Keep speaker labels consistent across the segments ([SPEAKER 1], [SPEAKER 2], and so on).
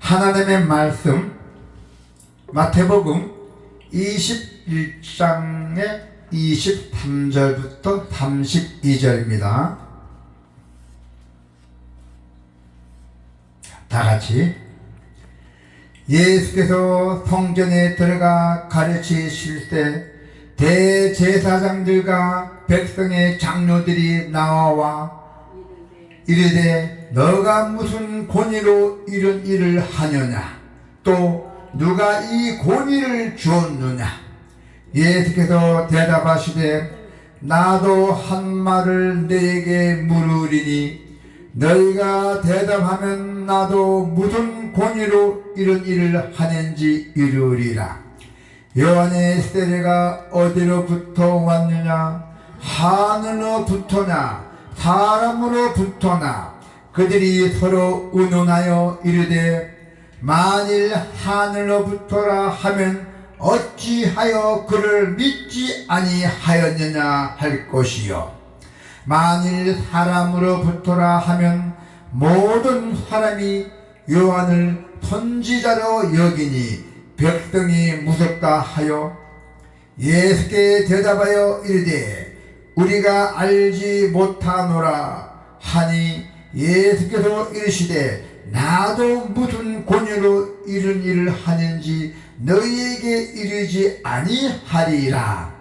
[SPEAKER 1] 하나님의 말씀 마태복음 21장의 23절부터 32절입니다. 다같이 예수께서 성전에 들어가 가르치실 때 대제사장들과 백성의 장로들이 나와 이르되 너가 무슨 권위로 이런 일을 하느냐, 또 누가 이 권위를 주었느냐. 예수께서 대답하시되 나도 한 말을 너에게 물으리니 너희가 대답하면 나도 무슨 권위로 이런 일을 하는지 이르리라. 요한의 세례가 어디로부터 왔느냐? 하늘로부터냐 사람으로부터나? 그들이 서로 의논하여 이르되 만일 하늘로부터라 하면 어찌하여 그를 믿지 아니하였느냐 할 것이요, 만일 사람으로부터라 하면 모든 사람이 요한을 선지자로 여기니 백성이 무섭다 하여 예수께 대답하여 이르되 우리가 알지 못하노라 하니 예수께서 이르시되 나도 무슨 권위로 이런 일을 하는지 너희에게 이르지 아니하리라.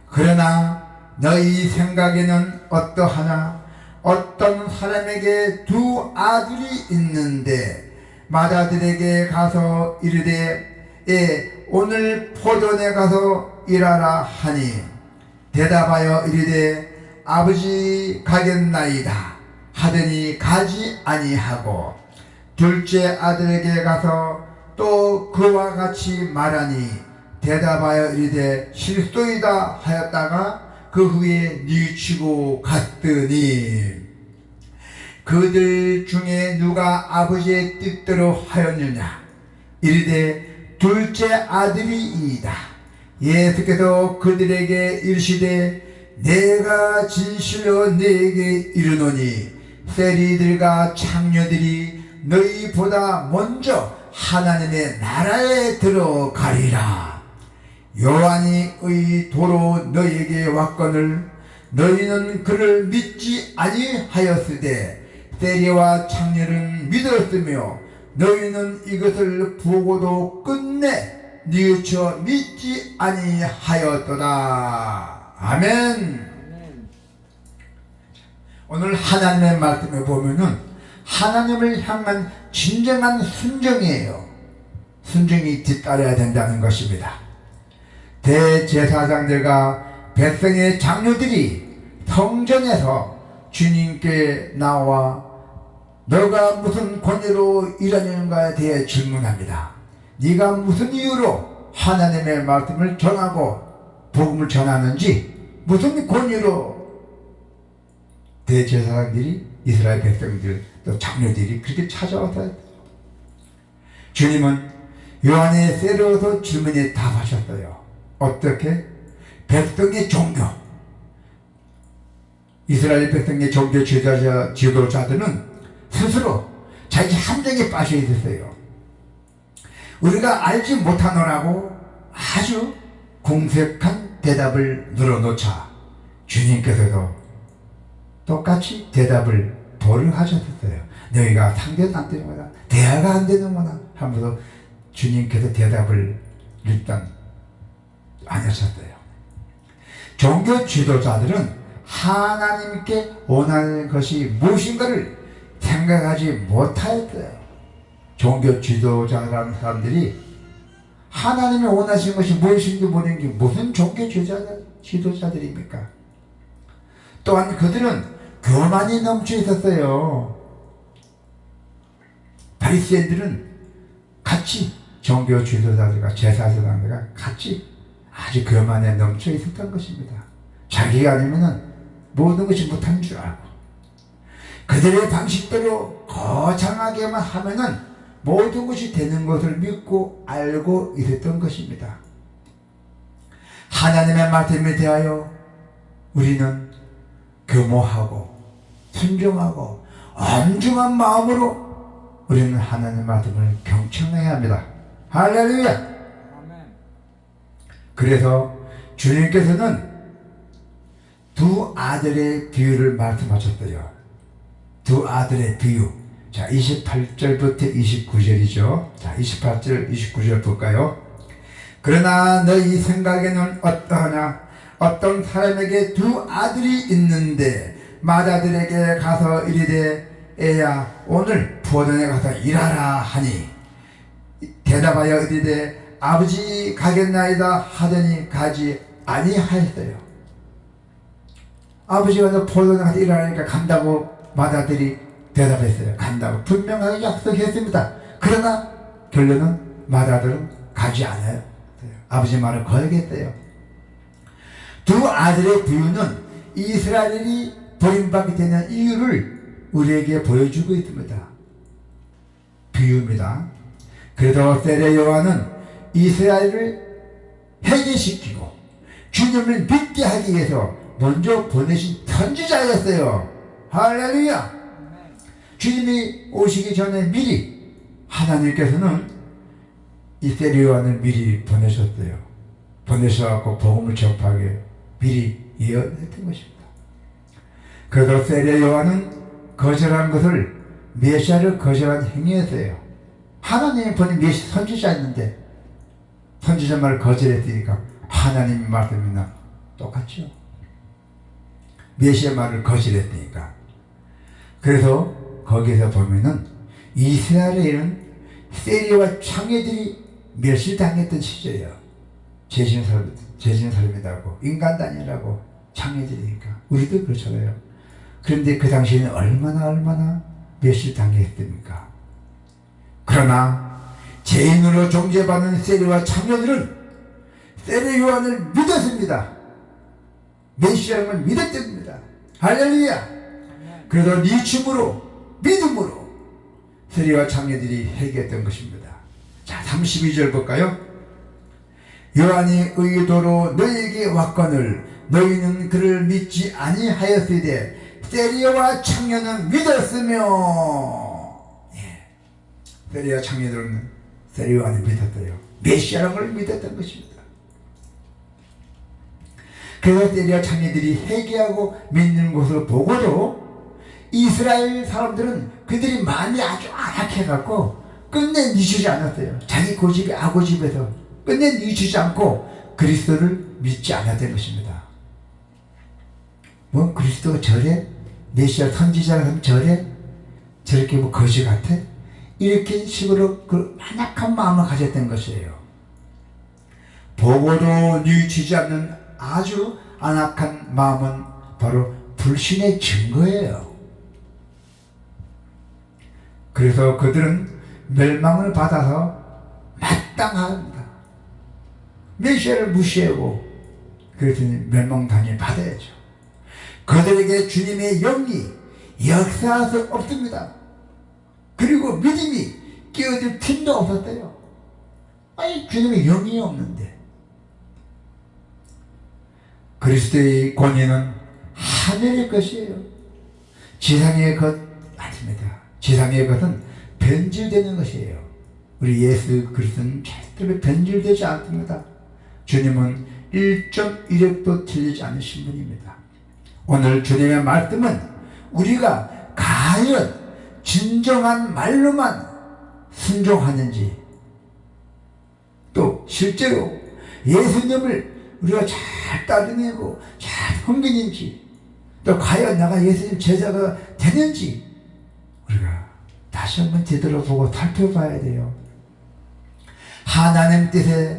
[SPEAKER 1] 그러나 너희 생각에는 어떠하나? 어떤 사람에게 두 아들이 있는데 맏아들에게 가서 이르되 오늘 포도원에 가서 일하라 하니 대답하여 이르되 아버지 가겠나이다 하더니 가지 아니하고, 둘째 아들에게 가서 또 그와 같이 말하니 대답하여 이르되 실소이다 하였다가 그 후에 뉘우치고 갔더니 그들 중에 누가 아버지의 뜻대로 하였느냐? 이르되 둘째 아들이이다. 예수께서 그들에게 이르시되 내가 진실로 너에게 이르노니 세리들과 창녀들이 너희보다 먼저 하나님의 나라에 들어가리라. 요한이 의도로 너희에게 왔거늘 너희는 그를 믿지 아니하였으되 세리와 창녀는 믿었으며 너희는 이것을 보고도 끝내 뉘우쳐 믿지 아니하였도다. 아멘. 오늘 하나님의 말씀에 보면은 하나님을 향한 진정한 순종이에요. 순종이 뒤따라야 된다는 것입니다. 대제사장들과 백성의 장로들이 성전에서 주님께 나와 너가 무슨 권위로 이러는가에 대해 질문합니다. 네가 무슨 이유로 하나님의 말씀을 전하고 복음을 전하는지, 무슨 권위로 대제사장들이, 이스라엘 백성들, 또 장로들이 그렇게 찾아와서 주님은 요한의 세례로서 질문에 답하셨어요. 어떻게? 백성의 종교, 이스라엘 백성의 종교 지도자들은 스스로 자기 함정에 빠져 있었어요. 우리가 알지 못하노라고 아주 공색한 대답을 늘어놓자 주님께서도 똑같이 대답을 하셨어요. 너희가 상대도 안 되는구나, 대화가 안 되는구나 하면서 주님께서 대답을 일단 안 하셨어요. 종교 지도자들은 하나님께 원하는 것이 무엇인가를 생각하지 못하였어요. 종교 지도자라는 사람들이 하나님이 원하시는 것이 무엇인지 모르는 게 무슨 종교 지도자들입니까? 또한 그들은 교만이 넘쳐 있었어요. 바리새인들은 같이 종교 지도자들과 제사장들과 같이 아주 교만에 넘쳐 있었던 것입니다. 자기가 아니면은 모든 것이 못한 줄 알고 그들의 방식대로 거창하게만 하면은 모든 것이 되는 것을 믿고 알고 있었던 것입니다. 하나님의 말씀에 대하여 우리는 교모하고 순종하고 엄중한 마음으로 우리는 하나님의 말씀을 경청해야 합니다. 할렐루야. 그래서 주님께서는 두 아들의 비유를 말씀하셨어요. 두 아들의 비유. 자, 28절부터 29절이죠. 자, 28절, 29절 볼까요? 그러나 너희 생각에는 어떠하냐? 어떤 사람에게 두 아들이 있는데 맏아들에게 가서 이르되 애야 오늘 포도원에 가서 일하라 하니 대답하여 이르되 아버지 가겠나이다 하더니 가지 아니하였어요. 아버지가 너 포도원에 가서 일하라니까 간다고 맏아들이 대답했어요. 간다고 분명하게 약속했습니다. 그러나 결론은 맏아들은 가지 않아요. 아버지 말을 거역했어요. 두 아들의 비유는 이스라엘이 버림받게 되는 이유를 우리에게 보여주고 있습니다. 비유입니다. 그래서 세례 요한은 이스라엘을 회개시키고 주님을 믿게 하기 위해서 먼저 보내신 선지자였어요. 할렐루야. 주님이 오시기 전에 미리 하나님께서는 이 세례 요한을 미리 보내셨어요. 보내셔서 복음을 전파하게 미리 예언했던 것입니다. 그래서 세례 요한은 거절한 것을 메시아를 거절한 행위였어요. 하나님이 보낸 메시아 선지자였는데 선지자 말을 거절했으니까 하나님의 말씀이나 똑같죠. 메시아 말을 거절했으니까. 그래서 거기서 보면은 이스라엘에는 세리와 창녀들이 멸시당했던 시절이에요. 죄진 사람이라고 인간단이라고 창녀들이니까 우리도 그렇잖아요. 그런데 그 당시에는 얼마나 멸시당했습니까? 그러나 죄인으로 정죄받는 세리와 창녀들은 세례 요한을 믿었습니다. 메시아를 믿었답니다. 할렐루야. 그래서 니춤으로 믿음으로 세리와 창녀들이 회개했던 것입니다. 자, 32절 볼까요? 요한이 의도로 너희에게 왔거늘 너희는 그를 믿지 아니하였으되 세리와 창녀는 믿었으며. 세리와 창녀들은 세례 요한을 믿었어요. 메시아라는 걸 믿었던 것입니다. 그래서 세리와 창녀들이 회개하고 믿는 것을 보고도 이스라엘 사람들은 그들이 마음이 아주 안악해갖고 끝내 늦추지 않았어요. 자기 고집이 아고집에서 끝내 늦추지 않고 그리스도를 믿지 않았던 것입니다. 뭐 그리스도가 저래? 메시아 선지자라면 저래? 저렇게 뭐 거지 같아? 이렇게 식으로 그 안악한 마음을 가졌던 것이에요. 보고도 늦추지 않는 아주 안악한 마음은 바로 불신의 증거예요. 그래서 그들은 멸망을 받아서 마땅합니다. 메시아를 무시하고 그랬더니 멸망당해 받아야죠. 그들에게 주님의 영이 역사할 수 없습니다. 그리고 믿음이 끼어들 틈도 없었어요. 아니 주님의 영이 없는데. 그리스도의 권위는 하늘의 것이에요. 지상의 것 아닙니다. 지상의 것은 변질되는 것이에요. 우리 예수 그리스도는 절대로 변질되지 않습니다. 주님은 1.1획도 틀리지 않으신 분입니다. 오늘 주님의 말씀은 우리가 과연 진정한 말로만 순종하는지 또 실제로 예수님을 우리가 잘 따르내고 잘 섬기는지 또 과연 내가 예수님 제자가 되는지 우리가 다시 한번 되돌아보고 살펴봐야 돼요. 하나님 뜻에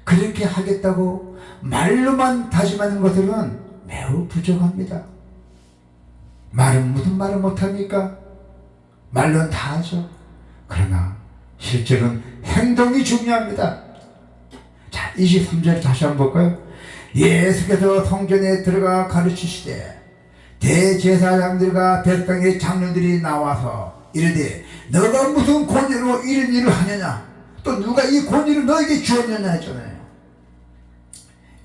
[SPEAKER 1] 그렇게 하겠다고 말로만 다짐하는 것들은 매우 부족합니다. 말은 무슨 말을 못합니까? 말로는 다 하죠. 그러나 실제로는 행동이 중요합니다. 자, 23절 다시 한번 볼까요? 예수께서 성전에 들어가 가르치시되 대제사장들과 백성의 장로들이 나와서 이르되 너가 무슨 권위로 이런 일을 하느냐? 또 누가 이 권위를 너에게 주었느냐 했잖아요.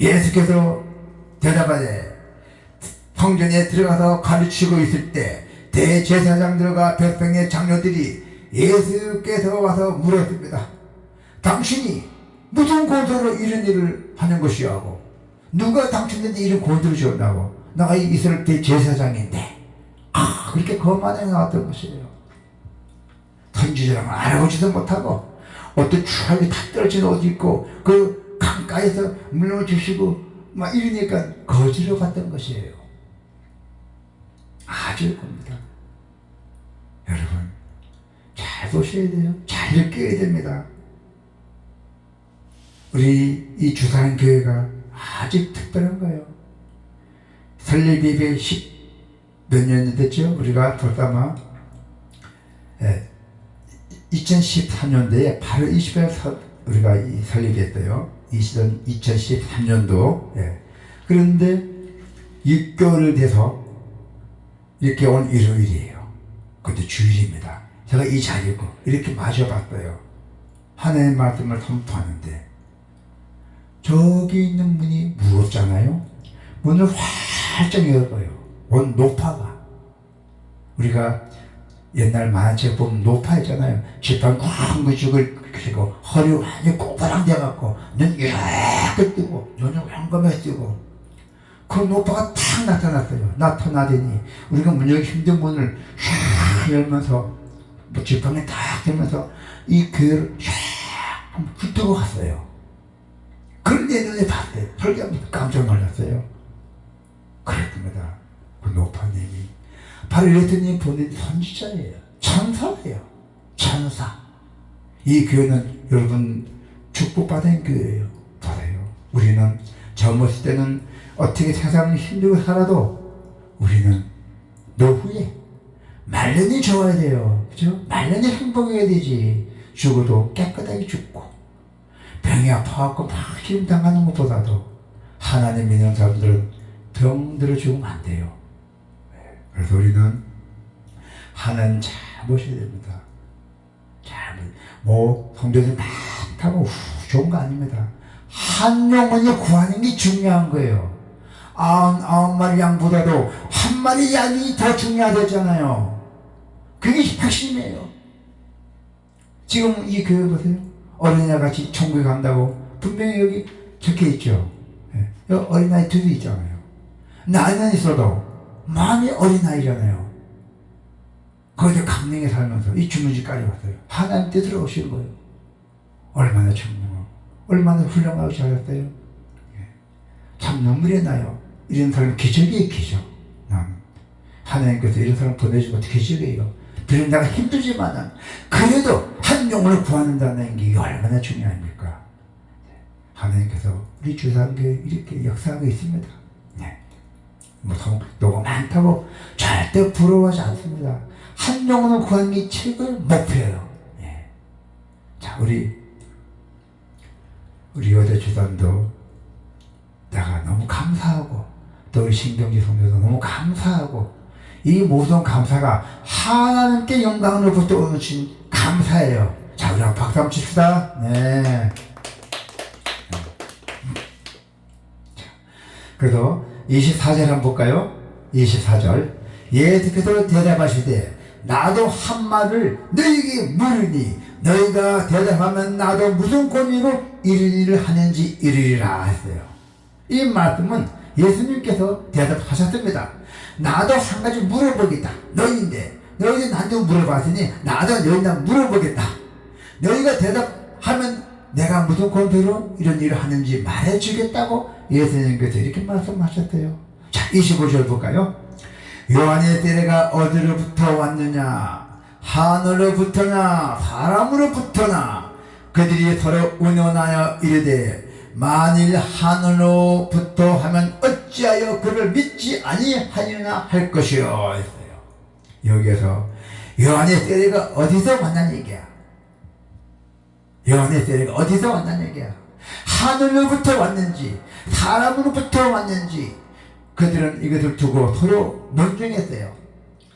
[SPEAKER 1] 예수께서 대답하되 성전에 들어가서 가르치고 있을 때 대제사장들과 백성의 장로들이 예수께서 와서 물었습니다. 당신이 무슨 권세로 이런 일을 하는 것이냐고. 누가 당신한테 이런 권세를 주었나고. 내가 이스라엘 대제사장인데. 그렇게 거만해 나왔던 것이에요. 선지자랑을 알아보지도 못하고 어떤 추하게 다 떨어진 옷 입고 그 강가에서 물러주시고 막 이러니까 거지로 봤던 것이에요. 아주 겁니다. 여러분 잘 보셔야 돼요. 잘 느껴야 됩니다. 우리 이 주사랑 교회가 아주 특별한 거예요. 설립이 10 몇 년이 됐죠? 우리가 돌담아 2014년도에 8월 20일 우리가 설립했어요. 2013년도. 그런데 6개월 돼서 이렇게 온 일요일이에요. 그것도 주일입니다. 제가 이 자리고 이렇게 마셔봤어요. 하나님의 말씀을 선포하는데 저기 있는 문이 무겁잖아요. 문을 활짝 열어요. 온 노파가. 우리가 옛날 만화책 보면 노파 있잖아요. 지팡이 꽉 그죽을 그리고 허리 완전히 꼬부랑 돼갖고 눈 이렇게 뜨고 눈이 황금해 뜨고 그 노파가 탁 나타났어요. 나타나더니 우리가 문 열기 힘든 문을 샥 열면서 뭐 지팡이 탁 되면서 이 교회를 샥 훑고 갔어요. 그걸 내 눈에 봤어요. 설교하면서 깜짝 놀랐어요. 그랬습니다. 그 노파님이 바로 이랬더니 보낸 선지자예요. 천사예요. 천사. 이 교회는 여러분 축복받은 교회예요. 받아요. 우리는 젊었을 때는 어떻게 세상을 힘들고 살아도 우리는 노후에 말년이 좋아야 돼요. 그죠? 말년이 행복해야 되지. 죽어도 깨끗하게 죽고 병이 아파갖고 막 힘 당하는 것보다도 하나님 믿는 사람들은 병들어 죽으면 안 돼요. 그래서 우리는 하나님 잘 보셔야 됩니다. 성도들 많다고 좋은 거 아닙니다. 한 영혼이 구하는 게 중요한 거예요. 99마리 양보다도 한 마리 양이 더 중요하잖아요. 그게 핵심이에요. 지금 이 교회 보세요. 어린이와 같이 천국에 간다고 분명히 여기 적혀 있죠. 여기 어린아이 둘이 있잖아요. 나이는 있어도 마음이 어린아이잖아요. 거기서 강릉에 살면서 이 주문지까지 왔어요. 하나님 뜻으로 오신 거예요. 얼마나 청명하고 얼마나 훌륭하고 잘했어요. 참 눈물이 나요. 이런 사람은 기적이에요. 기적. 하나님께서 이런 사람 보내주고 기적이에요. 비록 내가 힘들지만은 그래도 한 영혼을 구한다는 게 얼마나 중요합니까? 하나님께서 우리 주상교회 이렇게 역사하고 있습니다. 너무 많다고 절대 부러워하지 않습니다. 한 영혼을 구하는 게 최고의 목표예요. 자, 우리 여자 주단도 내가 너무 감사하고 또 우리 신경지 성도도 너무 감사하고 이 모든 감사가 하나님께 영광으로부터 오는 감사예요. 자, 우리 한번 박수 한번 칩시다. 네. 자, 그래서 24절 한번 볼까요? 24절. 예수께서 대답하시되 나도 한 말을 너희에게 물으니 너희가 대답하면 나도 무슨 권위로 이런 일을 하는지 이르리라 했어요. 이 말씀은 예수님께서 대답하셨습니다. 나도 한 가지 물어보겠다. 너희인데 너희들 나한테 물어봤으니 나도 너희한테 물어보겠다. 너희가 대답하면 내가 무슨 권위로 이런 일을 하는지 말해주겠다고 예수님께서 이렇게 말씀하셨어요. 자, 25절 볼까요? 요한의 때가 어디로부터 왔느냐? 하늘로부터나 사람으로부터나? 그들이 서로 의논하여 이르되 만일 하늘로부터 하면 어찌하여 그를 믿지 아니하느냐 할 것이요 했어요. 여기에서 요한의 때가 어디서 왔냐는 얘기야. 요한의 때가 어디서 왔냐는 얘기야. 하늘로부터 왔는지 사람으로부터 왔는지 그들은 이것을 두고 서로 논쟁했어요.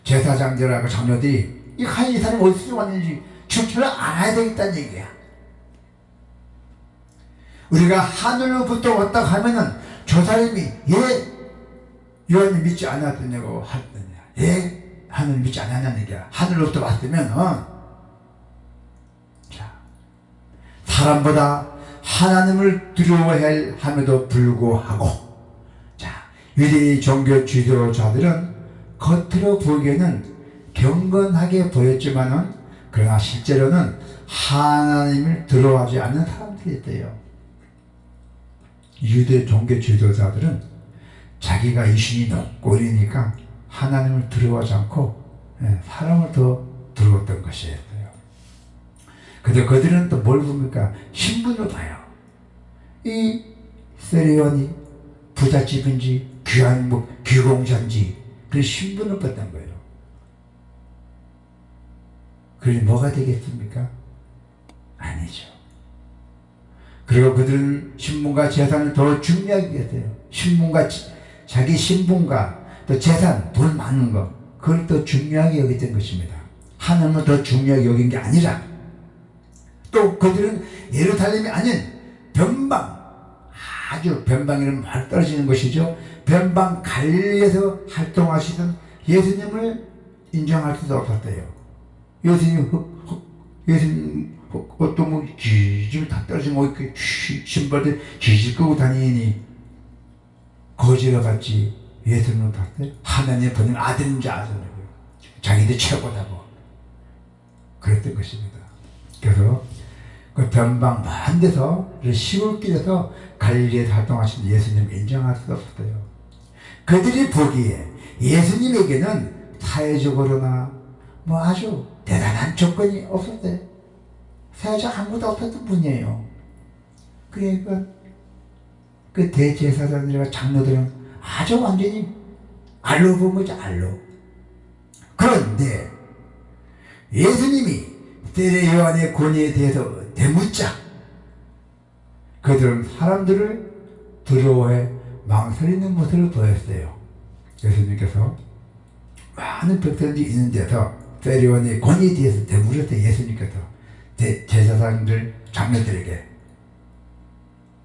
[SPEAKER 1] 제사장들하고 장로들이 이 사람이 어디서 왔는지 출처를 알아야 되겠다는 얘기야. 우리가 하늘로부터 왔다 하면은 저 사람이 요한이 믿지 않았더냐고 하더냐. 하늘 믿지 않았냐는 얘기야. 하늘로부터 왔으면 자, 사람보다 하나님을 두려워해야 함에도 불구하고 자, 유대의 종교 지도자들은 겉으로 보기에는 경건하게 보였지만은 그러나 실제로는 하나님을 두려워하지 않는 사람들이었대요. 유대 종교 지도자들은 자기가 이신이 높고 이러니까 하나님을 두려워하지 않고 사람을 더 두려웠던 것이었어요. 근데 그들은 또 뭘 봅니까? 신분을 봐요. 이 세리온이 부잣집인지 귀한 귀공자인지 그 신분을 봤던 거예요. 그러니 뭐가 되겠습니까? 아니죠. 그리고 그들은 신분과 재산을 더 중요하게 여겼어요. 신분과 자기 신분과 또 재산, 돈 많은 거 그걸 더 중요하게 여겼던 것입니다. 하나님을 더 중요하게 여긴 게 아니라 또 그들은 예루살렘이 아닌 변방, 아주 변방이라는 말 떨어지는 것이죠. 변방 갈릴리에서 활동하시던 예수님을 인정할 수도 없었대요. 예수님 어떤 기질 다 떨어진 거 이렇게 신발들 기질 끄고 다니니 거지가 같이 예수님을 봤대. 하나님의 보낸 아들인 줄 아잖아요. 자기들 최고다고 그랬던 것입니다. 그래서 그 변방 먼 데서 시골길에서 갈릴리에서 활동하신 예수님을 인정할 수 없었어요. 그들이 보기에 예수님에게는 사회적으로나 뭐 아주 대단한 조건이 없었어요. 사회적 아무도 없었던 분이에요. 그러니까 그 대제사장들과 장로들은 아주 완전히 알로 본 거죠. 알로. 그런데 예수님이 세례 요한의 권위에 대해서 대묻자 그들은 사람들을 두려워해 망설이는 모습을 보였어요. 예수님께서 많은 백성들이 있는 데서 세례 요한의 권위에 대해서 대물었어요. 예수님께서 대제사장들 장로들에게.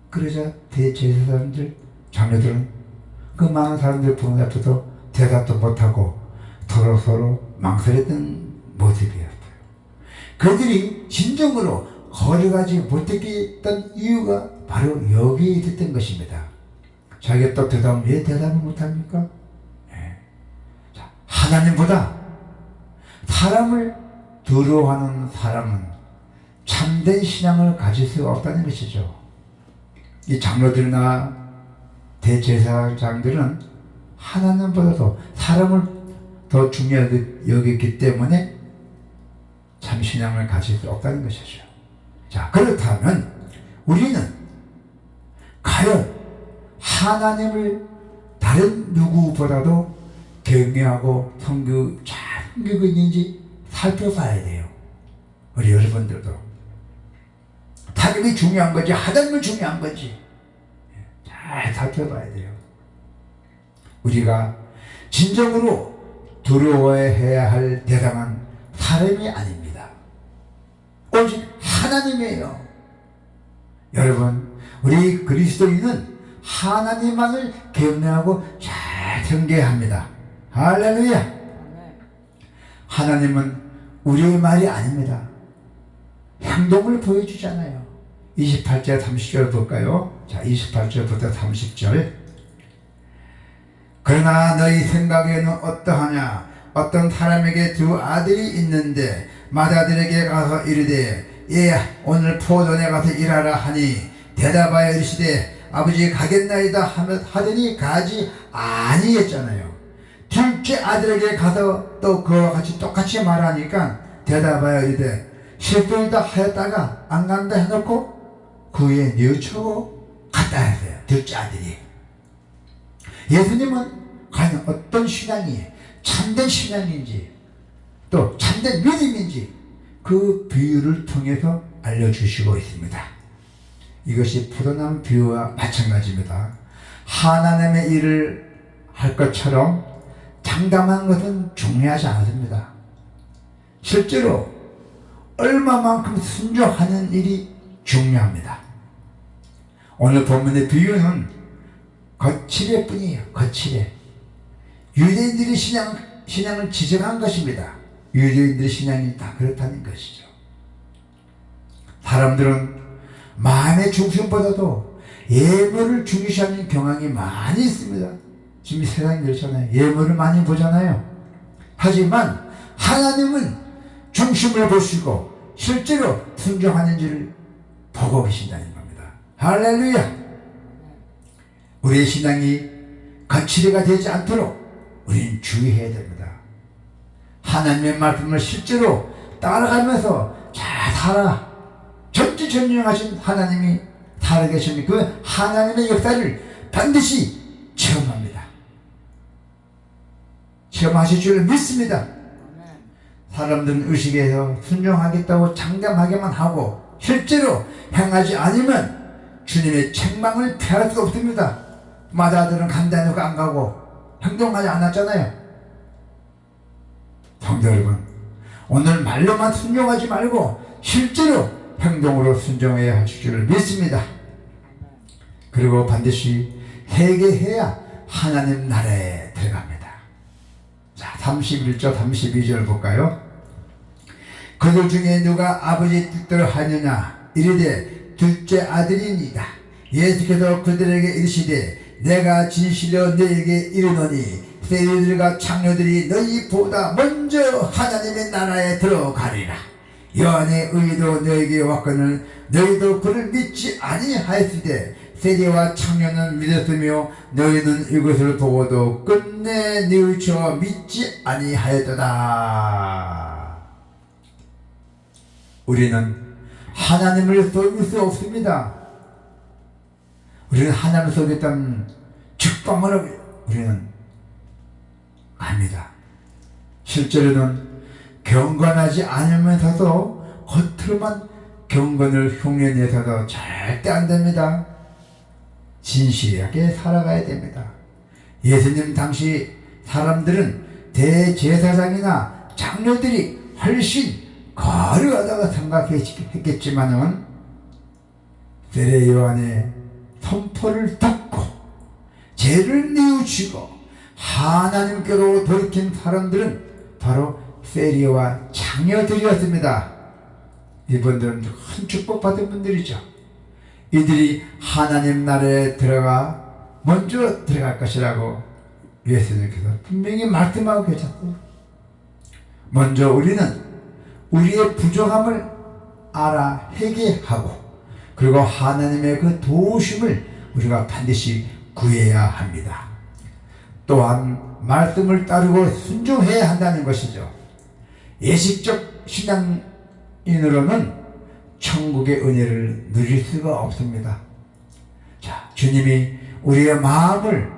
[SPEAKER 1] 그러자 대제사장들 장로들은 그 많은 사람들 보는 앞에서 대답도 못하고 서로 망설였던 모습이었어요. 그들이 진정으로 거절하지 못했던 이유가 바로 여기에 있었던 것입니다. 자기가 또 대답을 왜 대답을 못합니까? 자, 하나님보다 사람을 두려워하는 사람은 참된 신앙을 가질 수 없다는 것이죠. 이 장로들이나 대제사장들은 하나님보다도 사람을 더 중요하게 여겼기 때문에 참 신앙을 가질 수 없다는 것이죠. 자, 그렇다면 우리는 과연 하나님을 다른 누구보다도 경외하고 섬기고 잘 섬기고 있는지 살펴봐야 돼요. 우리 여러분들도 타격이 중요한 건지 하나님이 중요한 건지 잘 살펴봐야 돼요. 우리가 진정으로 두려워해야 할 대상은 사람이 아닙니다. 오직 하나님이에요. 여러분, 우리 그리스도인은 하나님만을 경외하고 잘 섬겨야 합니다. 할렐루야. 하나님은 우리의 말이 아닙니다. 행동을 보여주잖아요. 28절 30절 볼까요? 자, 28절부터 30절. 그러나 너희 생각에는 어떠하냐? 어떤 사람에게 두 아들이 있는데 맏아들에게 가서 이르되 예, 오늘 포도원에 가서 일하라 하니 대답하여 이르시되 아버지 가겠나이다 하더니 가지 아니했잖아요. 둘째 아들에게 가서 또 그와 같이 똑같이 말하니까 대답하여 이르되 실도이다 하였다가 안 간다 해놓고 그 후에 뉘우치고 갔다 했어요. 둘째 아들이. 예수님은 과연 어떤 신앙이 참된 신앙인지 또 참된 믿음인지 그 비유를 통해서 알려주시고 있습니다. 이것이 포도나무 비유와 마찬가지입니다. 하나님의 일을 할 것처럼 장담하는 것은 중요하지 않습니다. 실제로 얼마만큼 순종하는 일이 중요합니다. 오늘 본문의 비유는 거칠애 뿐이에요. 거칠애. 유대인들이 신앙을 지적한 것입니다. 유대인들의 신앙이 다 그렇다는 것이죠. 사람들은 마음의 중심보다도 예물을 중시하는 경향이 많이 있습니다. 지금 세상이 그렇잖아요. 예물을 많이 보잖아요. 하지만 하나님은 중심을 보시고 실제로 순종하는지를 보고 계신다는 겁니다. 할렐루야! 우리의 신앙이 거칠이가 되지 않도록 우리는 주의해야 됩니다. 하나님의 말씀을 실제로 따라가면서 잘 살아. 전지전능하신 하나님이 살아계시니 그 하나님의 역사를 반드시 체험합니다. 체험하실 줄 믿습니다. 사람들은 의식에서 순종하겠다고 장담하게만 하고 실제로 행하지 않으면 주님의 책망을 피할 수 없습니다. 마다들은 간다놓고 안 가고 행동하지 않았잖아요. 성도 여러분, 오늘 말로만 순종하지 말고 실제로 행동으로 순종해야 할 줄을 믿습니다. 그리고 반드시 회개해야 하나님 나라에 들어갑니다. 자, 31절 32절 볼까요? 그들 중에 누가 아버지 뜻대로 하느냐 이르되 둘째 아들이니이다. 예수께서 그들에게 이르시되 내가 진실로 너에게 이르노니 세리들과 창녀들이 너희보다 먼저 하나님의 나라에 들어가리라. 요한의 의도 너에게 왔거늘 너희도 그를 믿지 아니하였으되 세리와 창녀는 믿었으며 너희는 이것을 보고도 끝내 뉘우쳐 믿지 아니하였도다. 우리는 하나님을 속일 수 없습니다. 우리는 하나님을 속였다는 직방으로 우리는 압니다. 실제로는 경건하지 않으면서도 겉으로만 경건을 흉내내서도 절대 안 됩니다. 진실하게 살아가야 됩니다. 예수님 당시 사람들은 대제사장이나 장로들이 훨씬 거르하다가 생각했겠지만은 세례 요한의 선포를 듣고 죄를 뉘우치고 하나님께로 돌이킨 사람들은 바로 세리와 장녀들이었습니다. 이분들은 큰 축복받은 분들이죠. 이들이 하나님 나라에 먼저 들어갈 것이라고 예수님께서 분명히 말씀하고 계셨어요. 먼저 우리는 우리의 부족함을 알아 회개하고 그리고 하나님의 그 도우심을 우리가 반드시 구해야 합니다. 또한 말씀을 따르고 순종해야 한다는 것이죠. 예식적 신앙인으로는 천국의 은혜를 누릴 수가 없습니다. 자, 주님이 우리의 마음을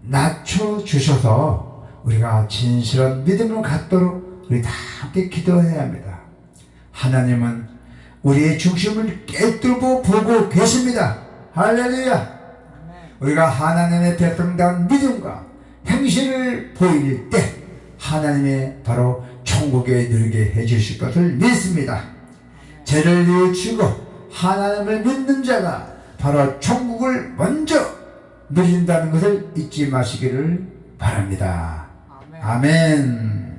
[SPEAKER 1] 낮춰주셔서 우리가 진실한 믿음을 갖도록 우리 다 함께 기도해야 합니다. 하나님은 우리의 중심을 깨뜨리고 보고 계십니다. 할렐루야! 우리가 하나님의 백성다운 믿음과 행실을 보일 때 하나님의 바로 천국에 누리게 해주실 것을 믿습니다. 죄를 뉘우치고 하나님을 믿는 자가 바로 천국을 먼저 누린다는 것을 잊지 마시기를 바랍니다. 아멘.